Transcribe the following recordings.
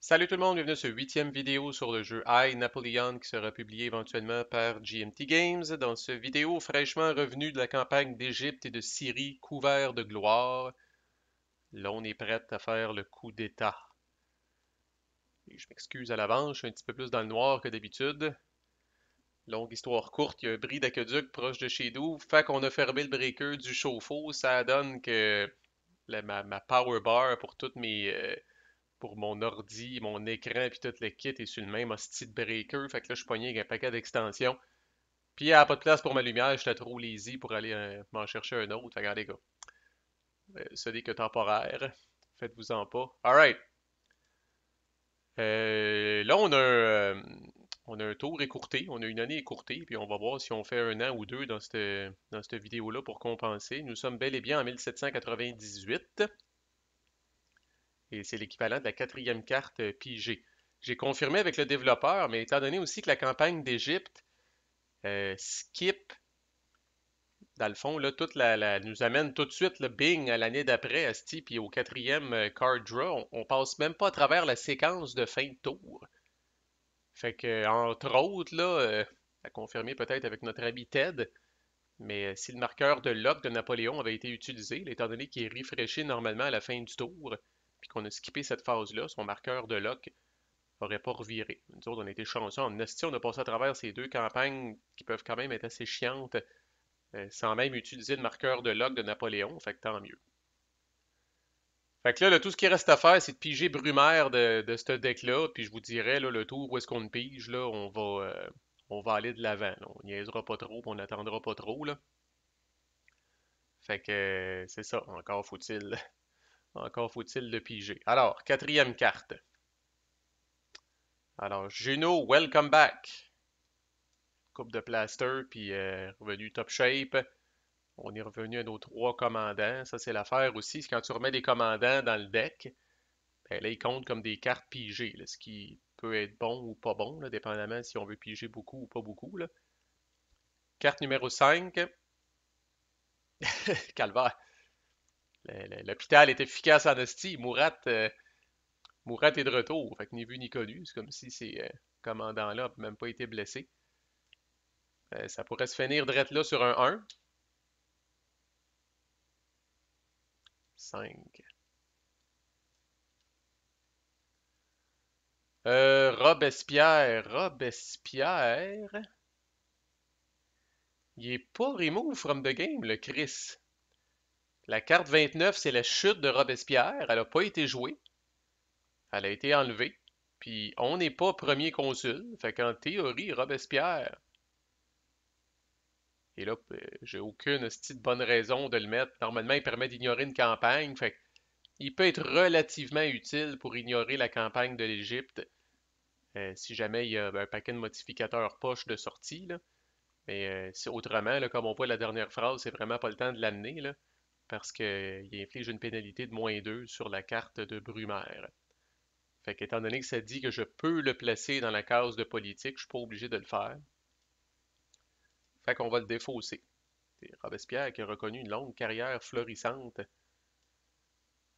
Salut tout le monde, bienvenue sur cette huitième vidéo sur le jeu I, Napoleon qui sera publié éventuellement par GMT Games. Dans cette vidéo fraîchement revenu de la campagne d'Égypte et de Syrie couvert de gloire, là on est prêt à faire le coup d'État. Et je m'excuse à l'avance, je suis un petit peu plus dans le noir que d'habitude. Longue histoire courte, il y a un bris d'aqueduc proche de chez nous, fait qu'on a fermé le breaker du chauffe-eau, ça donne que ma power bar pour toutes pour mon ordi, mon écran, puis tout le kit est sur le même hostie de breaker. Fait que là, je suis pogné avec un paquet d'extensions. Puis, il n'y a pas de place pour ma lumière, j'étais trop lazy pour aller m'en chercher un autre. Fait que, regardez, les gars, ce n'est que temporaire. Faites-vous-en pas. Alright. Là, on a un tour écourté. On a une année écourtée. Puis, on va voir si on fait un an ou deux dans cette vidéo-là pour compenser. Nous sommes bel et bien en 1798. Et c'est l'équivalent de la quatrième carte PG. J'ai confirmé avec le développeur, mais étant donné aussi que la campagne d'Égypte skip, dans le fond, là, nous amène tout de suite le bing à l'année d'après, asti, puis au quatrième card draw, on passe même pas à travers la séquence de fin de tour. Fait que, entre autres, là, à confirmer peut-être avec notre ami Ted, mais si le marqueur de lock de Napoléon avait été utilisé, étant donné qu'il est refreshé normalement à la fin du tour, puis qu'on a skippé cette phase-là, son marqueur de lock aurait pas reviré. Nous autres, on a été chanceux. En esti, on a passé à travers ces deux campagnes qui peuvent quand même être assez chiantes sans même utiliser le marqueur de log de Napoléon. Fait que tant mieux. Fait que là, tout ce qui reste à faire, c'est de piger Brumaire de ce deck-là. Puis je vous dirais, là, le tour où est-ce qu'on le pige, là, on va aller de l'avant. Là. On niaisera pas trop, puis on n'attendra pas trop. Là. Fait que c'est ça. Encore faut-il le piger. Alors, quatrième carte. Alors, Juno, welcome back. Coupe de plaster, puis revenu top shape. On est revenu à nos trois commandants. Ça, c'est l'affaire aussi. C'est quand tu remets des commandants dans le deck, ben là, ils comptent comme des cartes pigées, là, ce qui peut être bon ou pas bon, là, dépendamment si on veut piger beaucoup ou pas beaucoup. Là. Carte numéro 5, Calvaire. L'hôpital est efficace en hostie. Mourat est de retour. Fait que ni vu ni connu. C'est comme si ces commandants-là n'ont même pas été blessés. Ça pourrait se finir direct là sur un 1. 5. Robespierre. Il est pas remove from the game, le Chris. La carte 29, c'est la chute de Robespierre. Elle n'a pas été jouée. Elle a été enlevée. Puis on n'est pas premier consul. Fait qu'en théorie, Robespierre. Et là, j'ai aucune de bonne raison de le mettre. Normalement, il permet d'ignorer une campagne. Fait qu'il peut être relativement utile pour ignorer la campagne de l'Égypte. Si jamais il y a un paquet de modificateurs poche de sortie. Là. Mais autrement, là, comme on voit la dernière phrase, c'est vraiment pas le temps de l'amener. Là. Parce qu'il inflige une pénalité de -2 sur la carte de Brumaire. Fait qu'étant donné que ça dit que je peux le placer dans la case de politique, je suis pas obligé de le faire. Fait qu'on va le défausser. C'est Robespierre qui a reconnu une longue carrière florissante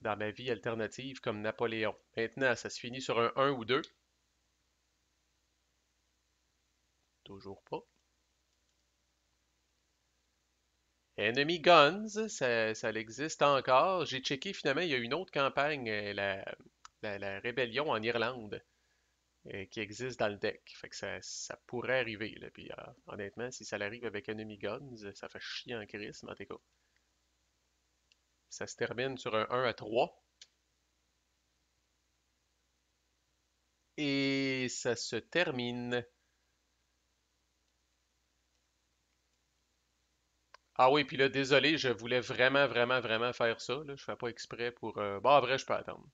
dans ma vie alternative comme Napoléon. Maintenant, ça se finit sur un 1 ou 2. Toujours pas. Enemy Guns, ça existe encore. J'ai checké finalement, il y a une autre campagne, la rébellion en Irlande. Qui existe dans le deck. Fait que ça pourrait arriver. Là. Puis, honnêtement, si ça arrive avec Enemy Guns, ça fait chier en crise, mais en tout cas. Ça se termine sur un 1 à 3. Et ça se termine. Ah oui, puis là, désolé, je voulais vraiment, vraiment, vraiment faire ça. Là. Je fais pas exprès pour. Bon, en vrai, je peux attendre.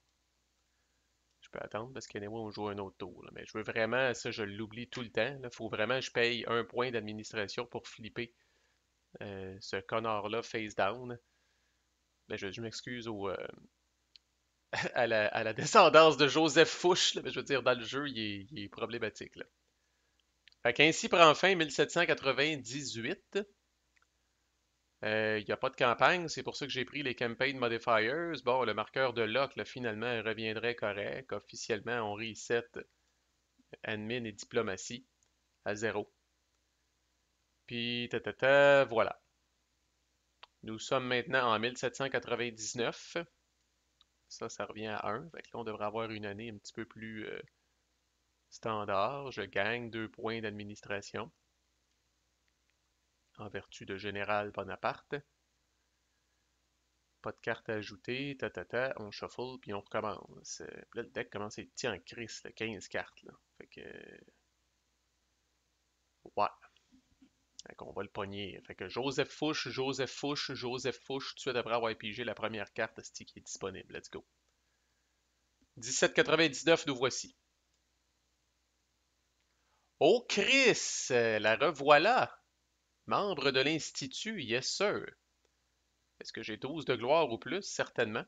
Je peux attendre parce qu'anyway, on joue un autre tour. Là. Mais je veux vraiment, ça, je l'oublie tout le temps. Il faut vraiment que je paye un point d'administration pour flipper ce connard-là face down. Ben, je m'excuse à la descendance de Joseph Fouche, là, mais je veux dire, dans le jeu, il est problématique. Là. Fait qu'ainsi prend fin 1798. Il n'y a pas de campagne, c'est pour ça que j'ai pris les Campaign Modifiers. Bon, le marqueur de lock, là, finalement, reviendrait correct. Officiellement, on reset admin et diplomatie à zéro. Puis, voilà. Nous sommes maintenant en 1799. Ça revient à 1. Fait que là, on devrait avoir une année un petit peu plus standard. Je gagne 2 points d'administration en vertu de Général Bonaparte. Pas de carte à ajouter, on shuffle, puis on recommence. Là, le deck commence à être petit en crise, là, 15 cartes. Là. Fait que, ouais, fait qu'on va le pogner. Fait que Joseph Fouche, Joseph Fouche, Joseph Fouche, tout de suite après avoir pigé la première carte qui est disponible. Let's go. 1799, nous voici. Oh Chris, la revoilà. Membre de l'Institut, yes sir. Est-ce que j'ai 12 de gloire ou plus? Certainement.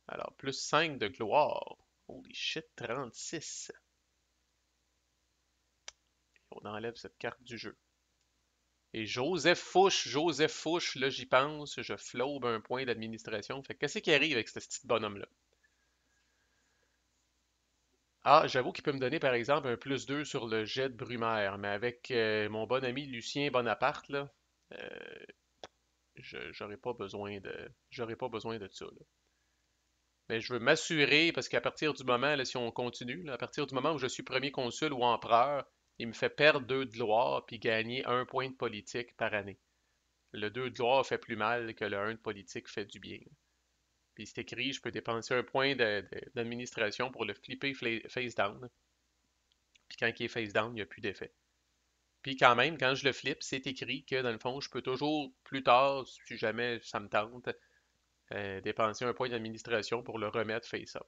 Alors, plus 5 de gloire. Holy shit, 36. On enlève cette carte du jeu. Et Joseph Fouche, là j'y pense, je flobe un point d'administration. Fait qu'est-ce qui arrive avec ce petit bonhomme-là? Ah, j'avoue qu'il peut me donner par exemple un plus 2 sur le jet de Brumaire, mais avec mon bon ami Lucien Bonaparte, là, euh, j'aurais pas besoin de ça, là. Mais je veux m'assurer, parce qu'à partir du moment, là, si on continue, là, à partir du moment où je suis premier consul ou empereur, il me fait perdre 2 de gloire puis gagner un point de politique par année. Le 2 de gloire fait plus mal que le 1 de politique fait du bien. Puis c'est écrit, je peux dépenser un point d'administration pour le flipper face down. Puis quand il est face down, il n'y a plus d'effet. Puis quand même, quand je le flippe, c'est écrit que dans le fond, je peux toujours plus tard, si jamais ça me tente, dépenser un point d'administration pour le remettre face up.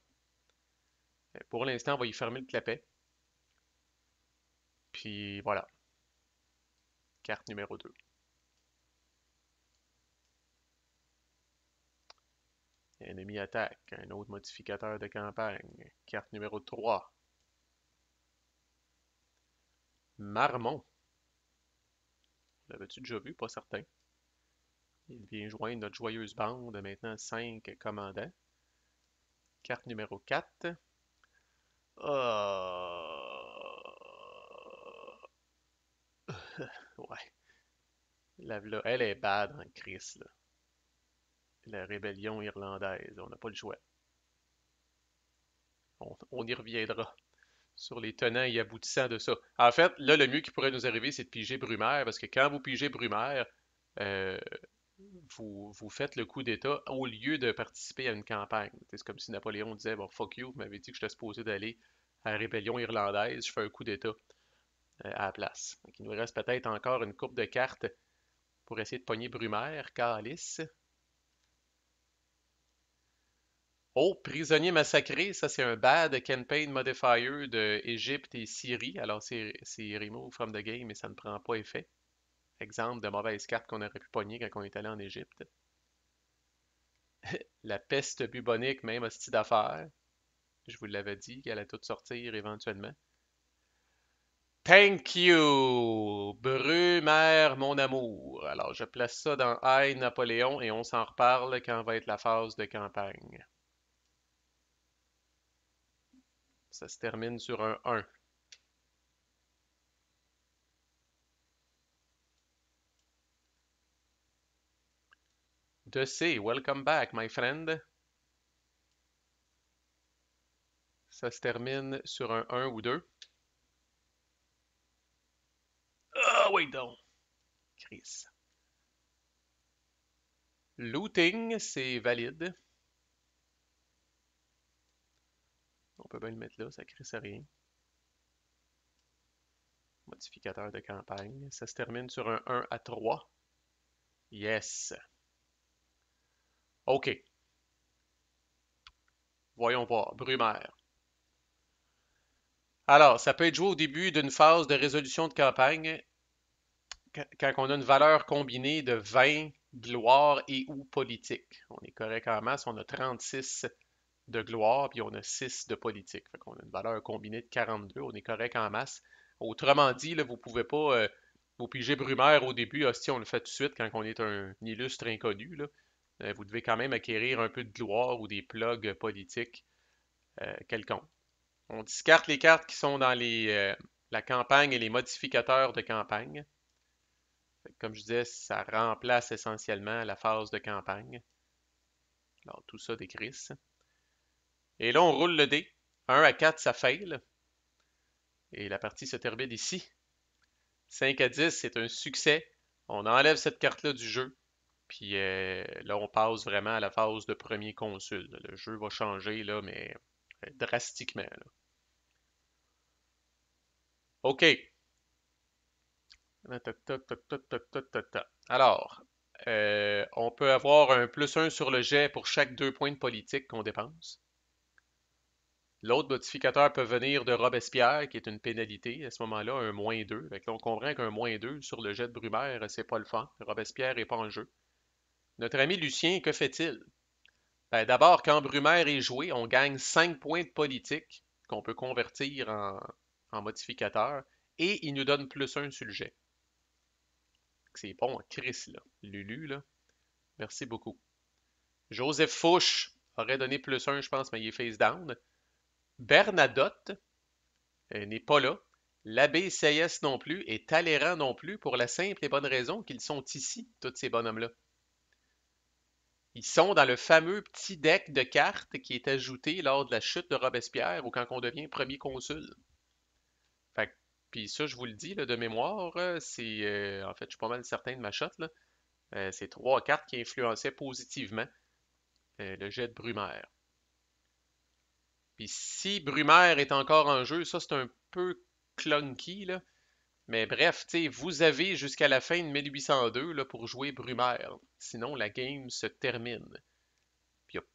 Pour l'instant, on va y fermer le clapet. Puis voilà, carte numéro 2. Ennemi attaque, un autre modificateur de campagne. Carte numéro 3. Marmont. L'avais-tu déjà vu? Pas certain. Il vient joindre notre joyeuse bande, maintenant 5 commandants. Carte numéro 4. Ouais. Elle est bad en crise, là. La rébellion irlandaise, on n'a pas le choix. On y reviendra sur les tenants et aboutissants de ça. En fait, là, le mieux qui pourrait nous arriver, c'est de piger Brumaire, parce que quand vous pigez Brumaire, euh, vous faites le coup d'État au lieu de participer à une campagne. C'est comme si Napoléon disait, bon, fuck you, vous m'avez dit que j'étais supposé d'aller à la rébellion irlandaise, je fais un coup d'État à la place. Donc, il nous reste peut-être encore une coupe de cartes pour essayer de pogner Brumaire, Calice. Oh, prisonnier massacré, ça c'est un bad campaign modifier de Égypte et Syrie. Alors c'est remove from the game, mais ça ne prend pas effet. Exemple de mauvaise carte qu'on aurait pu pogner quand on est allé en Égypte. La peste bubonique, même hostie d'affaires. Je vous l'avais dit qu'elle allait tout sortir éventuellement. Thank you! Brumaire, mon amour. Alors, je place ça dans I, Napoléon, et on s'en reparle quand va être la phase de campagne. Ça se termine sur un 1. De C, welcome back, my friend. Ça se termine sur un 1 ou 2. Ah, oui donc! Chris. Looting, c'est valide. On peut bien le mettre là, ça crisse à rien. Modificateur de campagne. Ça se termine sur un 1 à 3. Yes. OK. Voyons voir. Brumaire. Alors, ça peut être joué au début d'une phase de résolution de campagne quand on a une valeur combinée de 20 gloire et ou politique. On est correct en masse, on a 36 de gloire, puis on a 6 de politique. Fait qu'on a une valeur combinée de 42, on est correct en masse. Autrement dit, là, vous ne pouvez pas Au pigé Brumaire, au début, hostie, on le fait tout de suite quand on est un illustre inconnu, là. Vous devez quand même acquérir un peu de gloire ou des plugs politiques quelconques. On discarte les cartes qui sont dans la campagne et les modificateurs de campagne. Comme je disais, ça remplace essentiellement la phase de campagne. Alors, tout ça décrisse. Et là, on roule le dé. 1 à 4, ça fail. Et la partie se termine ici. 5 à 10, c'est un succès. On enlève cette carte-là du jeu. Puis là, on passe vraiment à la phase de premier consul. Le jeu va changer, là, mais drastiquement, là. OK. Alors, on peut avoir un +1 sur le jet pour chaque 2 points de politique qu'on dépense. L'autre modificateur peut venir de Robespierre, qui est une pénalité. À ce moment-là, un -2. Fait que là, on comprend qu'un -2 sur le jet de Brumaire, c'est pas le fun. Robespierre n'est pas en jeu. Notre ami Lucien, que fait-il? Ben, d'abord, quand Brumaire est joué, on gagne 5 points de politique qu'on peut convertir en modificateur et il nous donne +1 sur le jet. C'est bon, Chris, là. Lulu, là. Merci beaucoup. Joseph Fouche aurait donné +1, je pense, mais il est face down. Bernadotte n'est pas là. L'abbé Sayès non plus et Talleyrand non plus pour la simple et bonne raison qu'ils sont ici, tous ces bonhommes-là. Ils sont dans le fameux petit deck de cartes qui est ajouté lors de la chute de Robespierre ou quand on devient premier consul. Fait puis ça, je vous le dis là, de mémoire, c'est en fait, je suis pas mal certain de ma shot, là. C'est trois cartes qui influençaient positivement le jet de Brumaire. Puis si Brumaire est encore en jeu, ça c'est un peu clunky, là. Mais bref, vous avez jusqu'à la fin de 1802 là, pour jouer Brumaire. Sinon, la game se termine. Puis il n'y a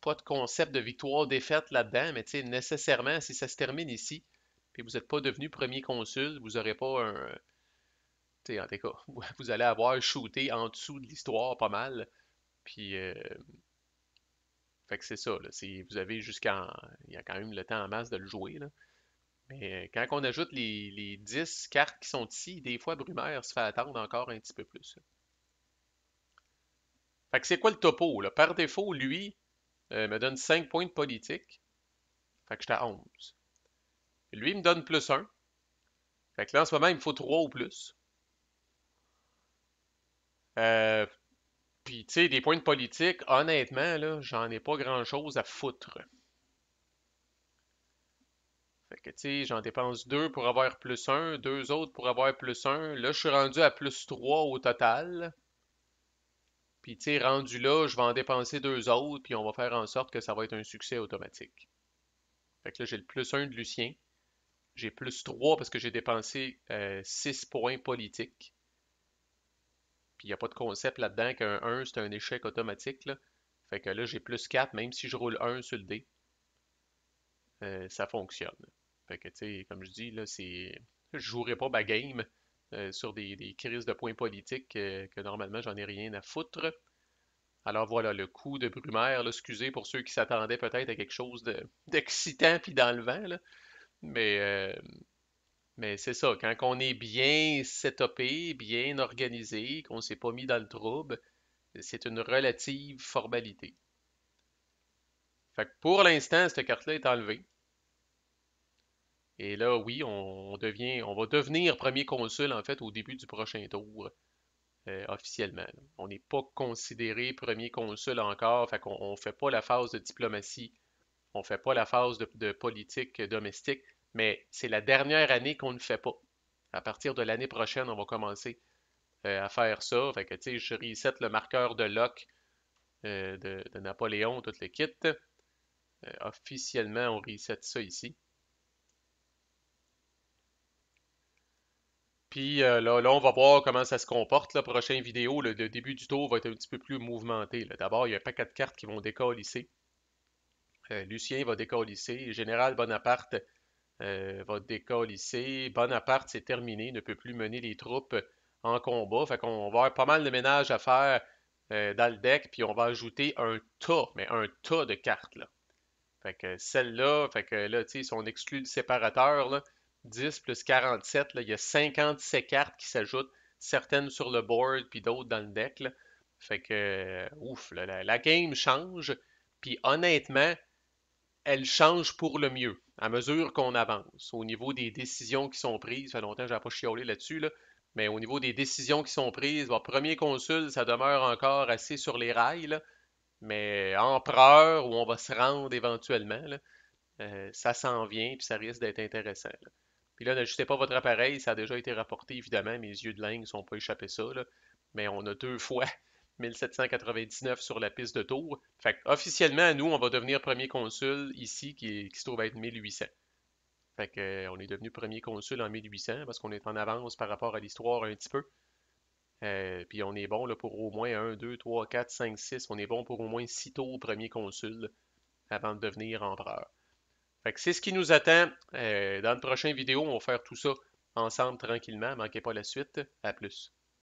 pas de concept de victoire-défaite là-dedans, mais nécessairement, si ça se termine ici, puis vous n'êtes pas devenu premier consul, vous n'aurez pas un. En tout cas, vous allez avoir shooté en dessous de l'histoire pas mal. Puis, fait que c'est ça. Là, vous avez jusqu'en. Il y a quand même le temps en masse de le jouer. Là. Mais quand on ajoute les 10 cartes qui sont ici, des fois, Brumaire se fait attendre encore un petit peu plus. Fait que c'est quoi le topo, là? Par défaut, lui me donne 5 points de politique. Fait que j'étais à 11. Lui me donne +1. Fait que là, en ce moment, il me faut 3 ou plus. Euh, Puis, tu sais, des points de politique, honnêtement, là, j'en ai pas grand-chose à foutre. Fait que, tu sais, j'en dépense 2 pour avoir +1, deux autres pour avoir +1. Là, je suis rendu à +3 au total. Puis, tu sais, rendu là, je vais en dépenser deux autres, puis on va faire en sorte que ça va être un succès automatique. Fait que là, j'ai le +1 de Lucien. J'ai +3 parce que j'ai dépensé 6 points politiques. Puis, il n'y a pas de concept là-dedans qu'un 1, c'est un échec automatique, là. Fait que là, j'ai +4, même si je roule 1 sur le dé, ça fonctionne. Fait que, tu sais, comme je dis, là, je jouerai pas ma game sur des crises de points politiques que normalement, j'en ai rien à foutre. Alors voilà, le coup de Brumaire, là, excusez pour ceux qui s'attendaient peut-être à quelque chose d'excitant puis dans le vent, là. Mais, euh, mais c'est ça, quand on est bien setupé, bien organisé, qu'on s'est pas mis dans le trouble, c'est une relative formalité. Fait que pour l'instant, cette carte-là est enlevée. Et là, oui, on va devenir premier consul en fait au début du prochain tour, officiellement. Là. On n'est pas considéré premier consul encore, fait qu'on ne fait pas la phase de diplomatie, on ne fait pas la phase de politique domestique, mais c'est la dernière année qu'on ne fait pas. À partir de l'année prochaine, on va commencer à faire ça. Fait que, tu sais, je reset le marqueur de Locke de Napoléon, tout le kit. Officiellement, on reset ça ici. Puis là, on va voir comment ça se comporte. La prochaine vidéo, le début du tour va être un petit peu plus mouvementé. Là. D'abord, il y a un paquet de cartes qui vont décalisser. Lucien va décalisser. Général Bonaparte va décalisser. Bonaparte, c'est terminé, ne peut plus mener les troupes en combat. Fait qu'on va avoir pas mal de ménage à faire dans le deck. Puis on va ajouter un tas, mais un tas de cartes. Là. Fait que celle-là, fait que là, tu sais, si on exclut le séparateur, là, 10 plus 47, là, il y a 57 cartes qui s'ajoutent, certaines sur le board, puis d'autres dans le deck, là. Fait que, ouf, là, la game change. Puis honnêtement, elle change pour le mieux à mesure qu'on avance. Au niveau des décisions qui sont prises, ça fait longtemps que je n'ai pas chiolé là-dessus, là, mais au niveau des décisions qui sont prises, bon, premier consul, ça demeure encore assez sur les rails, là, mais empereur, où on va se rendre éventuellement, là, ça s'en vient, puis ça risque d'être intéressant, là. Puis là, n'ajustez pas votre appareil, ça a déjà été rapporté, évidemment, mes yeux de lingue ne sont pas échappés ça, là. Mais on a deux fois 1799 sur la piste de tour. Fait que, officiellement, nous, on va devenir premier consul ici, qui se trouve à être 1800. Fait que, on est devenu premier consul en 1800 parce qu'on est en avance par rapport à l'histoire un petit peu. Puis on est bon là, pour au moins un, 2, 3, 4, 5, 6. On est bon pour au moins 6 tours premier consul avant de devenir empereur. Fait que c'est ce qui nous attend. Dans le prochain vidéo, on va faire tout ça ensemble tranquillement. Manquez pas la suite. À plus.